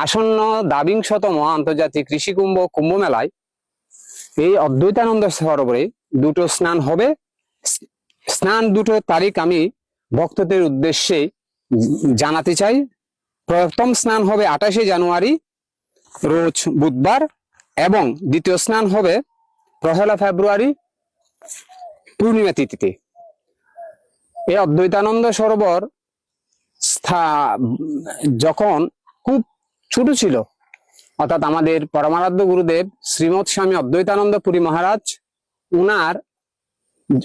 আসন্ন দাবিংশতম আন্তর্জাতিক কৃষি কুম্ভ মেলায় এই অদ্বৈতানন্দ সরোবরে দুটো স্নান হবে। স্নান দুটো তারিখ আমি ভক্তদের উদ্দেশ্যে জানাতে চাই। প্রথম স্নান হবে 28শে জানুয়ারি রোজ বুধবার, এবং দ্বিতীয় স্নান হবে 1 ফেব্রুয়ারি পূর্ণিমা তিথিতে। এই অদ্বৈতানন্দ সরোবর যখন খুব ছোট ছিল, অর্থাৎ আমাদের পরমারাধ্য গুরুদেব শ্রীমৎ স্বামী অদ্বৈতানন্দ পুরী মহারাজ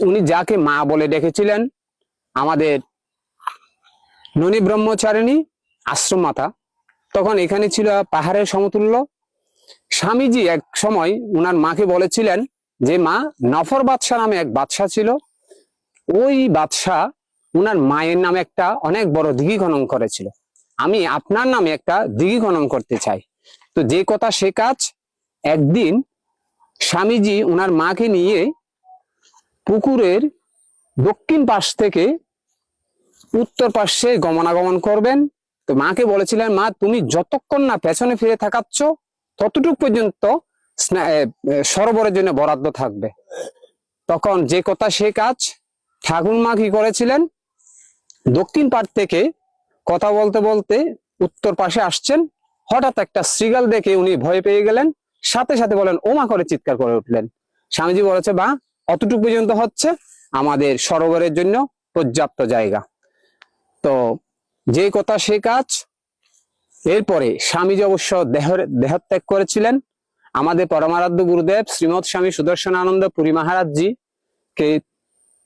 উনি যাকে মা বলে ডেকেছিলেন, আমাদের ননী ব্রহ্মচারিণী আশ্রম মাতা, তখন এখানে ছিল পাহাড়ের সমতুল্য। স্বামীজি এক সময় উনার মাকে বলেছিলেন যে মা, নফর বাদশাহ নামে এক বাদশাহ ছিল, ওই বাদশাহ উনার মায়ের নামে একটা অনেক বড় দিঘি খনন করেছিল, আমি আপনার নামে একটা দিঘি খনন করতে চাই। তো যে কথা সে কাজ। একদিন স্বামীজি উনার মাকে নিয়ে পুকুরের দক্ষিণ পাশ থেকে উত্তর পাশে গমনাগমন করবেন। তো মাকে বলেছিলেন, মা তুমি যতক্ষণ না পেছনে ফিরে থাকাচ্ছ ততটুকু পর্যন্ত সরোবরের জন্য বরাদ্দ থাকবে। তখন যে কথা সে কাজ। ঠাকুর মা কি করেছিলেন, দক্ষিণ পাশ থেকে কথা বলতে বলতে উত্তর পাশে আসছেন, হঠাৎ একটা শৃগাল দেখে উনি ভয় পেয়ে গেলেন, সাথে সাথে বলেন ও মা করে চিৎকার করে উঠলেন। স্বামীজি বলেছে, বা অতটুকু পর্যন্ত হচ্ছে আমাদের সরোবরের জন্য পর্যাপ্ত জায়গা। তো যে কথা সে কাজ। এরপরে স্বামীজি অবশ্য দেহত্যাগ করেছিলেন। আমাদের পরমারাধ্য গুরুদেব শ্রীমৎ স্বামী সুদর্শনানন্দ পুরী মহারাজজি কে,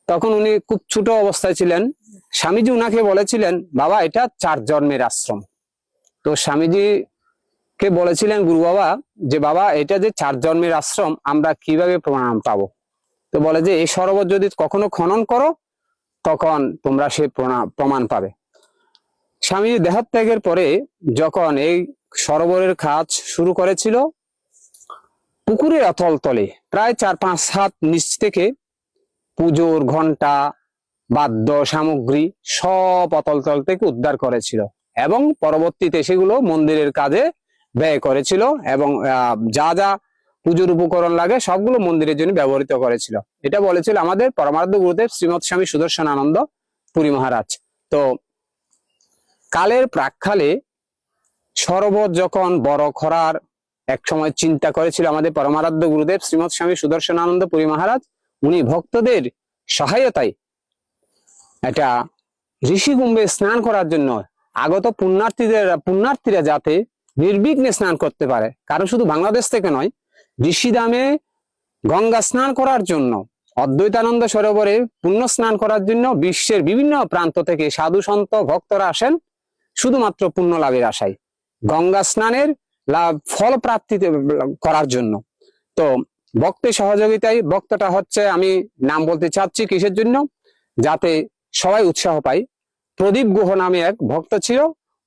তখন উনি খুব ছোট অবস্থায় ছিলেন, স্বামীজি উনাকে বলেছিলেন, বাবা এটা 4 জন্মের আশ্রম। তো স্বামীজি কে বলেছিলেন গুরু বাবা, যে বাবা এটা যে 4 জন্মের আশ্রম আমরা কিভাবে প্রমাণ পাবো? তো বলে যে এই সরোবর যদি কখনো খনন করো তখন তোমরা সে প্রমাণ পাবে। স্বামীজি দেহত্যাগের পরে যখন এই সরোবরের কাজ শুরু করেছিল, পুকুরের অতল তলে প্রায় 4-5 হাত নিচ থেকে পুজোর ঘন্টা, বাদ্য সামগ্রী সব অতল তল থেকে উদ্ধার করেছিল, এবং পরবর্তীতে সেগুলো মন্দিরের কাজে ব্যয় করেছিল, এবং যা যা পুজোর উপকরণ লাগে সবগুলো মন্দিরের জন্য ব্যবহৃত করেছিল। এটা বলেছিল আমাদের পরমারাধ্য গুরুদেব শ্রীমৎ স্বামী সুদর্শনানন্দ পুরী মহারাজ। তো কালের প্রাক্কালে সরোবর যখন বড় করার এক সময় চিন্তা করেছিল আমাদের পরমারাধ্য গুরুদেব শ্রীমৎ স্বামী সুদর্শনানন্দ পুরী মহারাজ, উনি ভক্তদের সহায়তায় এটা ঋষি কুম্ভে স্নান করার জন্য আগত পুণ্যার্থীরা যাতে নির্বিঘ্নে স্নান করতে পারে, কারণ শুধু বাংলাদেশ থেকে নয়, ঋষিধামে গঙ্গা স্নান করার জন্য, অদ্বৈতানন্দ সরোবরে পুণ্য স্নান করার জন্য বিশ্বের বিভিন্ন প্রান্ত থেকে সাধু সন্ত ভক্তরা আসেন শুধুমাত্র পুণ্য লাভের আশায়, গঙ্গা স্নানের ফল প্রাপ্তি করার জন্য। তো ভক্তের সহযোগিতায়, ভক্তটা হচ্ছে আমি নাম বলতে চাচ্ছি কিসের জন্য, যাতে সবাই উৎসাহ পায়। প্রদীপ গুহ নামে এক ভক্ত ছিল,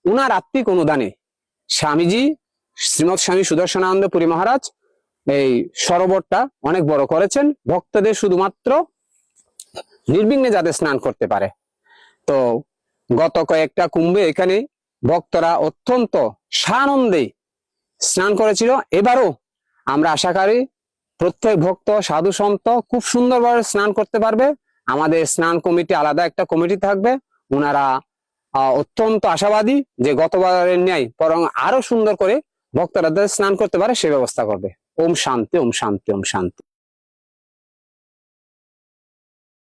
উনার আত্মিক অনুদানে স্বামীজি শ্রীমৎ স্বামী সুদর্শনানন্দ পুরী মহারাজ এই সরোবরটা অনেক বড় করেছেন, ভক্তদের শুধুমাত্র নির্বিঘ্নে যাতে স্নান করতে পারে। তো গত কয়েকটা কুম্ভে এখানে ভক্তরা অত্যন্ত সানন্দে স্নান করেছিল। এবারও আমরা আশা করি প্রত্যেক ভক্ত সাধু সন্ত খুব সুন্দরভাবে স্নান করতে পারবে। আমাদের স্নান কমিটি, আলাদা একটা কমিটি থাকবে, ওনারা অত্যন্ত আশাবাদী যে গতবারের ন্যায় বরং আরো সুন্দর করে ভক্তরা স্নান করতে পারে সে ব্যবস্থা করবে। ওম শান্তি, ওম শান্তি, ওম শান্তি।